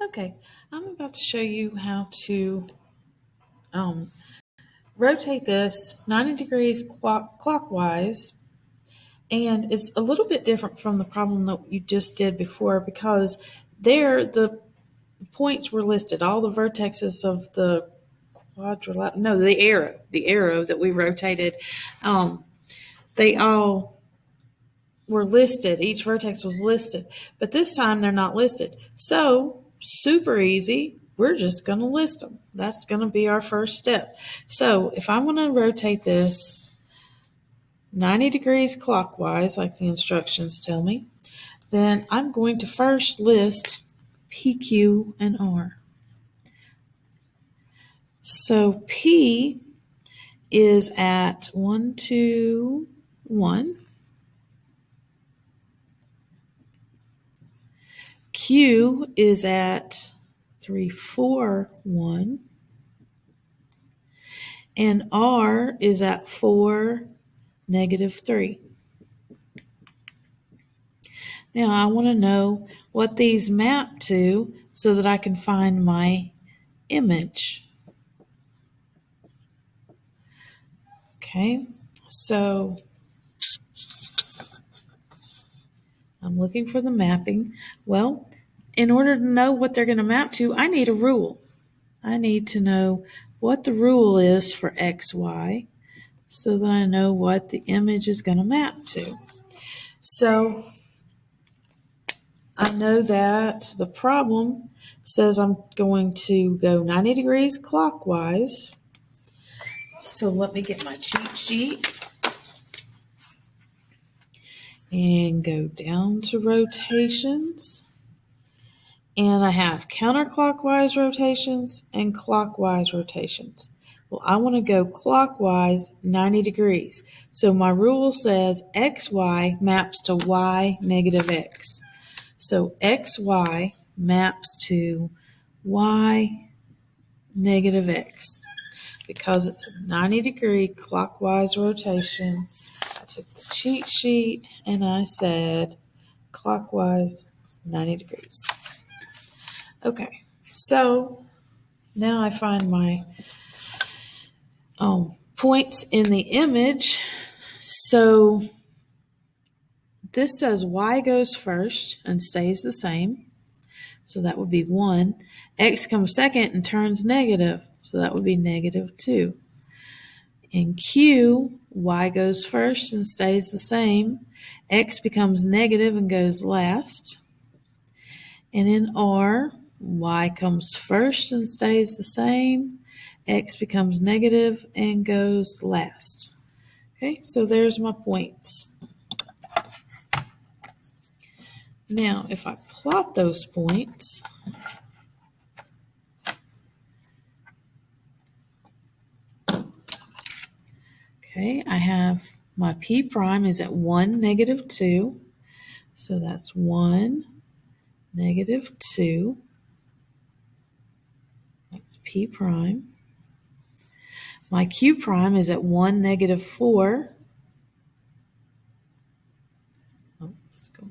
Okay, I'm about to show you how to um, rotate this 90 degrees clockwise. And it's a little bit different from the problem that you just did before because there the points were listed, all the vertexes of the quadrilateral, no, the arrow that we rotated, they all were listed. Each vertex was listed, but this time they're not listed. So super easy. We're just going to list them. That's going to be our first step. So if I want to rotate this 90 degrees clockwise, like the instructions tell me, then I'm going to first list P, Q, and R. So P is at 1, 2, 1. Q is at 3, 4, 1. And R is at 4, -3. Now I want to know what these map to so that I can find my image. Okay, so I'm looking for the mapping. Well, in order to know what they're going to map to, I need a rule. I need to know what the rule is for X, Y, so that I know what the image is going to map to. So I know that the problem says I'm going to go 90 degrees clockwise. So let me get my cheat sheet and go down to rotations. And I have counterclockwise rotations and clockwise rotations. Well, I want to go clockwise 90 degrees. So my rule says XY maps to Y negative X. So XY maps to Y negative X. Because it's a 90 degree clockwise rotation, I took the cheat sheet and I said clockwise 90 degrees. Okay, so now I find my points in the image. So this says Y goes first and stays the same. So that would be 1. X comes second and turns negative. So that would be -2. In Q, Y goes first and stays the same. X becomes negative and goes last. And in R, Y comes first and stays the same. X becomes negative and goes last. Okay, so there's my points. Now, if I plot those points, okay, I have my P prime is at 1, -2. So that's 1, -2. That's P prime. My Q prime is at 1, -4. Oh, let's go.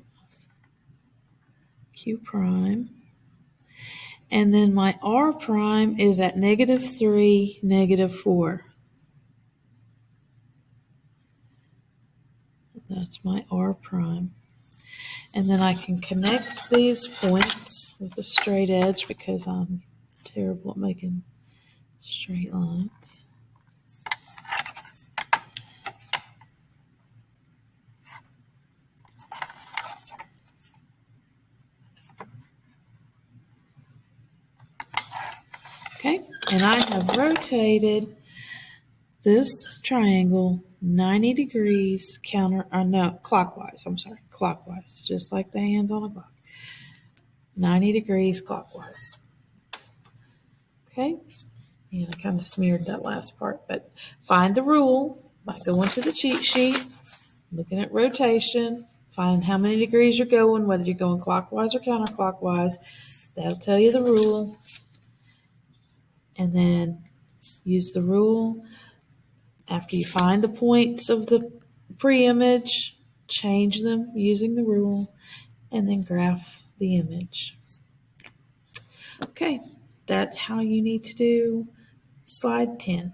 Q prime. And then my R prime is at -3, -4. That's my R prime. And then I can connect these points with a straight edge because I'm terrible at making straight lines. Okay, and I have rotated this triangle 90 degrees clockwise. I'm sorry, clockwise, just like the hands on a clock. 90 degrees clockwise. Okay, and I kind of smeared that last part, but find the rule by going to the cheat sheet, looking at rotation, find how many degrees you're going, whether you're going clockwise or counterclockwise. That'll tell you the rule. And then use the rule. After you find the points of the pre-image, change them using the rule, and then graph the image. Okay, that's how you need to do slide 10.